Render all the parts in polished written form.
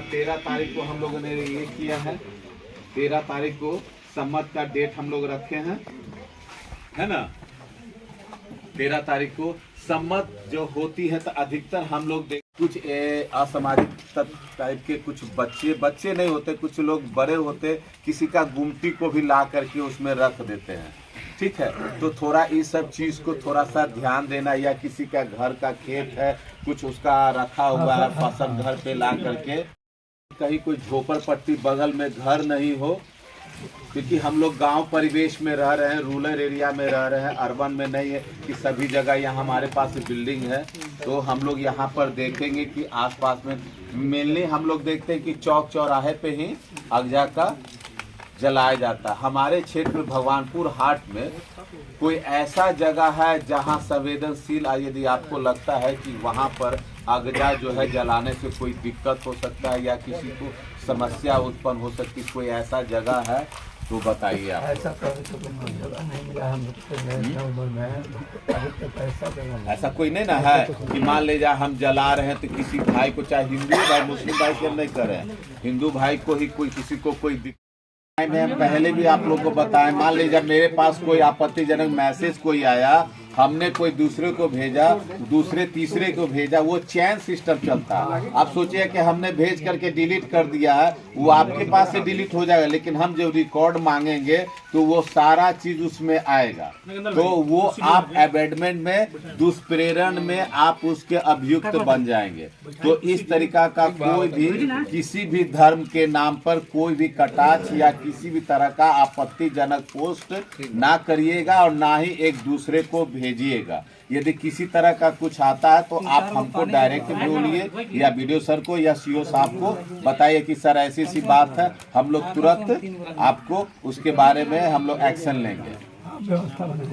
13 तारीख को हम लोगों ने ये किया है। 13 तारीख को सम्मत का डेट हम लोग रखे हैं, है ना। 13 तारीख को सम्मत जो होती है तो अधिकतर हम लोग कुछ असामाजिक टाइप के कुछ बच्चे नहीं होते, कुछ लोग बड़े होते, किसी का गुमटी को भी ला करके उसमें रख देते हैं। ठीक है, तो थोड़ा इस सब चीज़ को थोड़ा सा ध्यान देना, या किसी का घर का खेत है कुछ उसका रखा हुआ है फसल घर पे ला करके, कहीं कोई झोपड़पट्टी बगल में घर नहीं हो, क्योंकि हम लोग गांव परिवेश में रह रहे हैं, रूरल एरिया में रह रहे हैं, अर्बन में नहीं है कि सभी जगह यहाँ हमारे पास बिल्डिंग है। तो हम लोग यहाँ पर देखेंगे कि आसपास में मेनली हम लोग देखते हैं कि चौक चौराहे पे ही अगजा का जलाया जाता है। हमारे क्षेत्र में भगवानपुर हाट में कोई ऐसा जगह है जहाँ संवेदनशील, यदि आपको लगता है कि वहाँ पर अगजा जो है जलाने से कोई दिक्कत हो सकता है या किसी को समस्या उत्पन्न हो सकती, कोई ऐसा जगह है तो बताइए आप। ऐसा जगह नहीं मिला हम उम्र में, ऐसा कोई नहीं ना है कि मान लीजिए हम जला रहे हैं तो किसी भाई को, चाहे हिंदू भाई मुस्लिम भाई के नहीं कर रहे हैं, हिंदू भाई को ही कोई किसी को कोई दिक्कत मैं पहले भी आप लोगों को बताएं। मान लीजिए मेरे पास कोई आपत्तिजनक मैसेज कोई आया, हमने कोई दूसरे को भेजा, दूसरे तीसरे को भेजा, वो चैन सिस्टम चलता है। आप सोचिए कि हमने भेज करके डिलीट कर दिया है, वो आपके पास से डिलीट हो जाएगा, लेकिन हम जब रिकॉर्ड मांगेंगे तो वो सारा चीज उसमें आएगा। तो वो आप अबेंडमेंट में, दुष्प्रेरण में आप उसके अभियुक्त बन जाएंगे। तो इस तरीका का कोई भी किसी भी धर्म के नाम पर कोई भी कटाक्ष या किसी भी तरह का आपत्तिजनक पोस्ट ना करिएगा और ना ही एक दूसरे को भेजिएगा। यदि किसी तरह का कुछ आता है तो आप हमको डायरेक्ट बोलिए या वीडियो सर को या सीओ साहब को बताइए कि सर ऐसी सी बात है, हम लोग तुरंत आपको उसके बारे में हम लोग एक्शन लेंगे।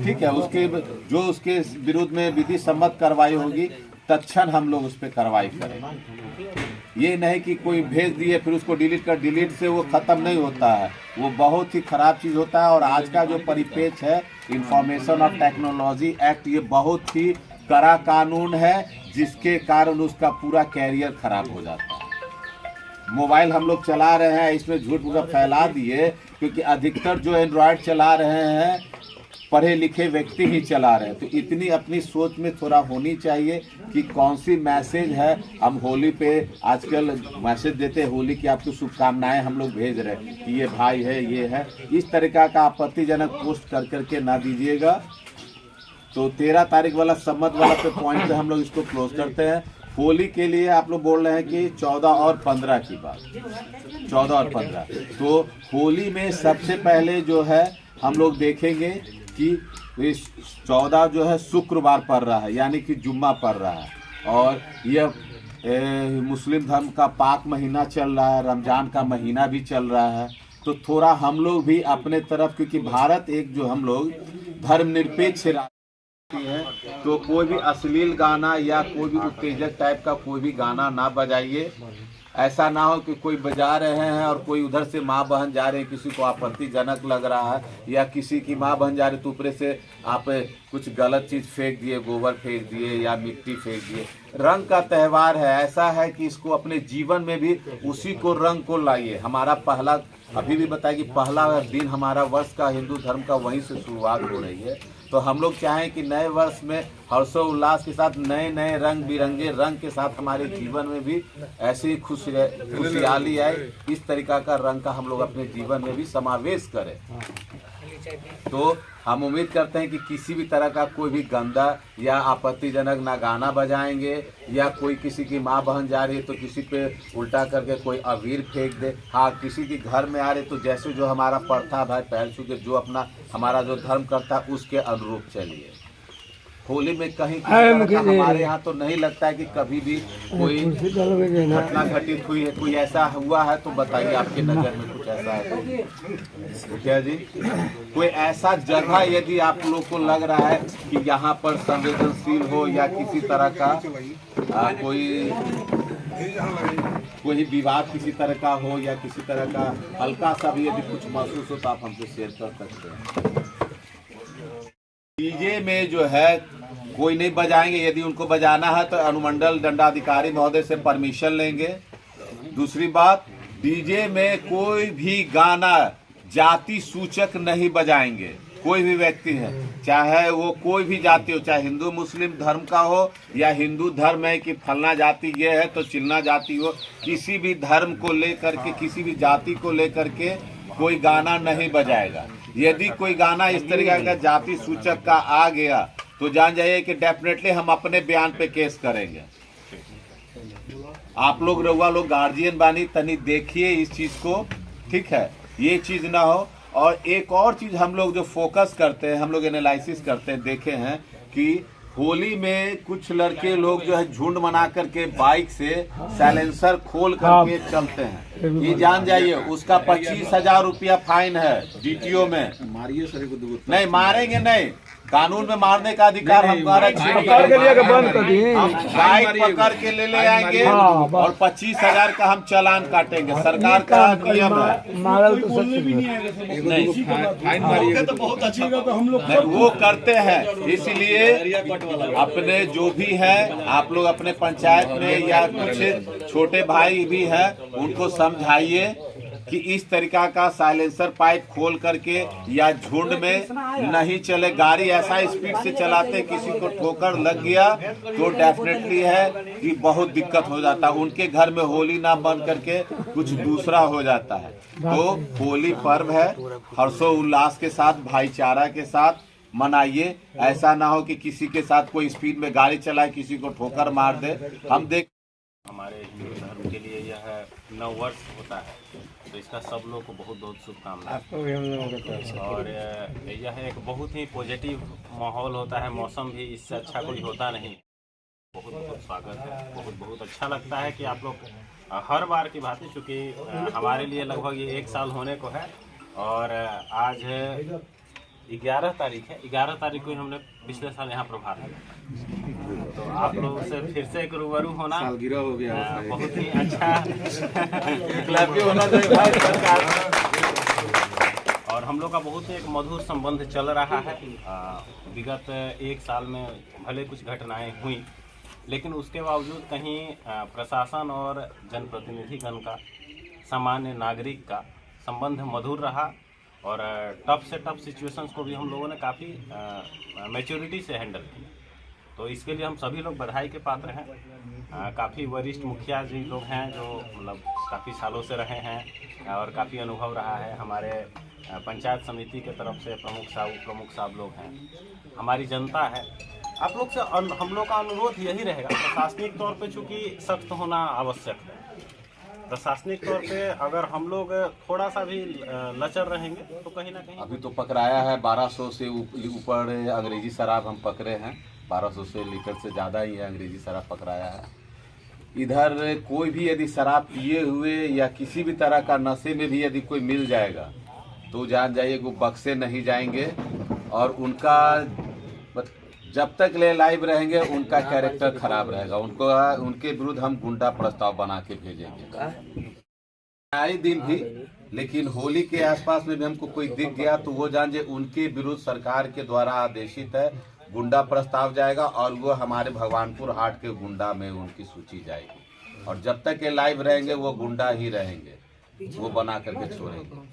ठीक है, उसके विरुद्ध में विधि सम्मत कार्रवाई होगी, तत्क्षण हम लोग उस पर कार्रवाई करेंगे। ये नहीं कि कोई भेज दिए फिर उसको डिलीट से वो खत्म नहीं होता है, वो बहुत ही खराब चीज होता है। और आज का जो परिप्रेक्ष्य है, इंफॉर्मेशन और टेक्नोलॉजी एक्ट, ये बहुत ही कड़ा कानून है, जिसके कारण उसका पूरा कैरियर खराब हो जाता है। मोबाइल हम लोग चला रहे हैं, इसमें झूठ मूठ फैला दिए, क्योंकि अधिकतर जो एंड्रॉयड चला रहे हैं पढ़े लिखे व्यक्ति ही चला रहे हैं। तो इतनी अपनी सोच में थोड़ा होनी चाहिए कि कौन सी मैसेज है। हम होली पे आजकल मैसेज देते हैं, होली की आपको शुभकामनाएं हम लोग भेज रहे हैं कि ये भाई है, ये है, इस तरीका का आपत्तिजनक पोस्ट कर करके ना दीजिएगा। तो 13 तारीख वाला सम्मत वाला पे पॉइंट पे हम लोग इसको क्लोज करते हैं। होली के लिए आप लोग बोल रहे हैं कि 14 और 15 की बात, 14 और 15। तो होली में सबसे पहले जो है हम लोग देखेंगे कि 14 जो है शुक्रवार पड़ रहा है, यानी कि जुम्मा पड़ रहा है, और यह मुस्लिम धर्म का पाक महीना चल रहा है, रमजान का महीना भी चल रहा है। तो थोड़ा हम लोग भी अपने तरफ, क्योंकि भारत एक जो हम लोग धर्मनिरपेक्ष है, तो कोई भी अश्लील गाना या कोई भी उत्तेजक टाइप का कोई भी गाना ना बजाइए। ऐसा ना हो कि कोई बजा रहे हैं और कोई उधर से माँ बहन जा रहे हैं, किसी को आपत्तिजनक लग रहा है, या किसी की माँ बहन जा रही तो ऊपर से आप कुछ गलत चीज़ फेंक दिए, गोबर फेंक दिए या मिट्टी फेंक दिए। रंग का त्यौहार है, ऐसा है कि इसको अपने जीवन में भी उसी को रंग को लाइए। हमारा पहला अभी भी बताया कि पहला दिन हमारा वर्ष का हिंदू धर्म का वहीं से शुरुआत हो रही है। तो हम लोग चाहें कि नए वर्ष में हर्षोल्लास के साथ नए नए रंग बिरंगे रंग के साथ हमारे जीवन में भी ऐसी खुशहाली आए, इस तरीका का रंग का हम लोग अपने जीवन में भी समावेश करें। तो हम उम्मीद करते हैं कि किसी भी तरह का कोई भी गंदा या आपत्तिजनक ना गाना बजाएंगे, या कोई किसी की माँ बहन जा रही है तो किसी पे उल्टा करके कोई अबीर फेंक दे। हाँ, किसी के घर में आ रहे तो जैसे जो हमारा प्रथा भाई पहल चुके, जो अपना हमारा जो धर्म करता है उसके अनुरूप चलिए। होली में कहीं हमारे यहाँ तो नहीं लगता है कि कभी भी कोई घटना घटित हुई है, कोई ऐसा हुआ है तो बताइए, आपके नज़र में कुछ ऐसा है तो क्या जी? कोई ऐसा जगह यदि आप लोग को लग रहा है कि यहाँ पर संवेदनशील हो या किसी तरह का कोई विवाद किसी तरह का हो या किसी तरह का हल्का सा भी यदि कुछ महसूस हो तो आप हमसे शेयर कर सकते हैं। डीजे में जो है कोई नहीं बजाएंगे, यदि उनको बजाना है तो अनुमंडल दंडाधिकारी महोदय से परमिशन लेंगे। दूसरी बात, डीजे में कोई भी गाना जाति सूचक नहीं बजाएंगे। कोई भी व्यक्ति है, चाहे वो कोई भी जाति हो, चाहे हिंदू मुस्लिम धर्म का हो या हिंदू धर्म है कि फलना जाति ये है तो चिल्ना जाति हो, किसी भी धर्म को लेकर के, किसी भी जाति को लेकर के कोई गाना नहीं बजाएगा। यदि कोई गाना इस तरीके का जाति सूचक का आ गया तो जान जाइए कि डेफिनेटली हम अपने बयान पे केस करेंगे। आप लोग रउआ लोग गार्जियन बानी, तनी देखिए इस चीज को, ठीक है, ये चीज ना हो। और एक और चीज हम लोग जो फोकस करते हैं, हम लोग एनालिसिस करते हैं, देखे हैं कि होली में कुछ लड़के लोग जो है झुंड बना करके बाइक से साइलेंसर खोल करके चलते हैं। ये जान जाइए उसका 25,000 रुपया फाइन है डीटीओ में। मारिए सर को दो, नहीं मारेंगे नहीं, कानून में मारने का अधिकार हमारा, हम बाइक पकड़ के ले आएंगे और 25,000 का हम चालान काटेंगे। सरकार का नियम है, तो बहुत अच्छी बात है, हम लोग वो करते हैं। इसलिए अपने जो भी है, आप लोग अपने पंचायत में या कुछ छोटे भाई भी हैं, उनको समझाइए कि इस तरीका का साइलेंसर पाइप खोल करके या झुंड में नहीं चले। गाड़ी ऐसा स्पीड से चलाते, किसी को ठोकर लग गया तो डेफिनेटली है कि बहुत दिक्कत हो जाता है। उनके घर में होली ना बन करके कुछ दूसरा हो जाता है। तो होली पर्व है, हर्षोल्लास के साथ, भाईचारा के साथ मनाइए। ऐसा ना हो कि किसी के साथ कोई स्पीड में गाड़ी चलाए, किसी को ठोकर मार दे। हम देख हमारे हिंदू धर्म के लिए यह नव वर्ष होता है, तो इसका सब लोग को बहुत बहुत शुभकामनाएं। और यह एक बहुत ही पॉजिटिव माहौल होता है, मौसम भी इससे अच्छा कोई होता नहीं। बहुत बहुत स्वागत है, बहुत बहुत अच्छा लगता है कि आप लोग हर बार की बात है, चूँकि हमारे लिए लगभग ये 1 साल होने को है। और आज 11 तारीख है, 11 तारीख को ही हमने पिछले साल यहाँ प्रभात किया। तो आप लोगों से फिर से एक रूबरू होना सालगिरह हो गया, बहुत ही अच्छा होना चाहिए भाई सरकार। और हम लोग का बहुत एक मधुर संबंध चल रहा है। विगत 1 साल में भले कुछ घटनाएं हुई, लेकिन उसके बावजूद कहीं प्रशासन और जनप्रतिनिधिगण का, सामान्य नागरिक का संबंध मधुर रहा। और टफ से टफ सिचुएशंस को भी हम लोगों ने काफ़ी मैच्योरिटी से हैंडल किया। तो इसके लिए हम सभी लोग बधाई के पात्र हैं। काफ़ी वरिष्ठ मुखिया जी लोग हैं जो मतलब काफ़ी सालों से रहे हैं और काफ़ी अनुभव रहा है। हमारे पंचायत समिति के तरफ से प्रमुख साहब लोग हैं, हमारी जनता है। आप लोग से हम लोग का अनुरोध यही रहेगा, प्रशासनिक तौर पे चूँकि सख्त होना आवश्यक है। प्रशासनिक तौर पे अगर हम लोग थोड़ा सा भी लचर रहेंगे तो कहीं ना कहीं। अभी तो पकड़ाया है 1200 से ऊपर अंग्रेजी शराब हम पकड़े हैं। 1200 से लीटर से ज़्यादा ही है अंग्रेजी शराब पकड़ाया है। इधर कोई भी यदि शराब पिए हुए या किसी भी तरह का नशे में भी यदि कोई मिल जाएगा तो जान जाइए वो बक्से नहीं जाएंगे। और उनका जब तक ले लाइव रहेंगे उनका कैरेक्टर खराब रहेगा। उनके विरुद्ध हम गुंडा प्रस्ताव बना के भेजेंगे आए दिन भी। लेकिन होली के आसपास में भी हमको कोई दिख गया तो वो जान जाए उनके विरुद्ध सरकार के द्वारा आदेशित है, गुंडा प्रस्ताव जाएगा और वो हमारे भगवानपुर हाट के गुंडा में उनकी सूची जाएगी। और जब तक ये लाइव रहेंगे वो गुंडा ही रहेंगे, वो बना करके छोड़ेंगे।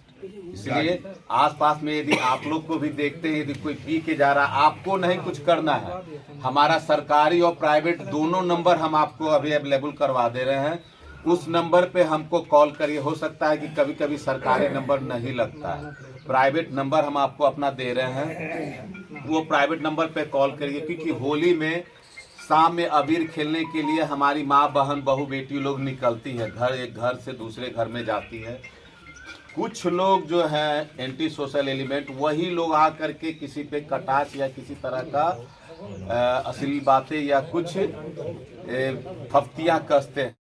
इसलिए आसपास में यदि आप लोग को भी देखते हैं यदि कोई पी के जा रहा, आपको नहीं कुछ करना है। हमारा सरकारी और प्राइवेट दोनों नंबर हम आपको अभी अवेलेबल करवा दे रहे हैं। उस नंबर पे हमको कॉल करिए। हो सकता है कि कभी कभी सरकारी नंबर नहीं लगता है, प्राइवेट नंबर हम आपको अपना दे रहे हैं, वो प्राइवेट नंबर पे कॉल करिए। क्योंकि होली में शाम में अबीर खेलने के लिए हमारी माँ बहन बहू बेटी लोग निकलती है, एक घर से दूसरे घर में जाती है। कुछ लोग जो हैं एंटी सोशल एलिमेंट, वही लोग आ करके किसी पे कटाक्ष या किसी तरह का अश्लील बातें या कुछ फफ्तियाँ कसते हैं।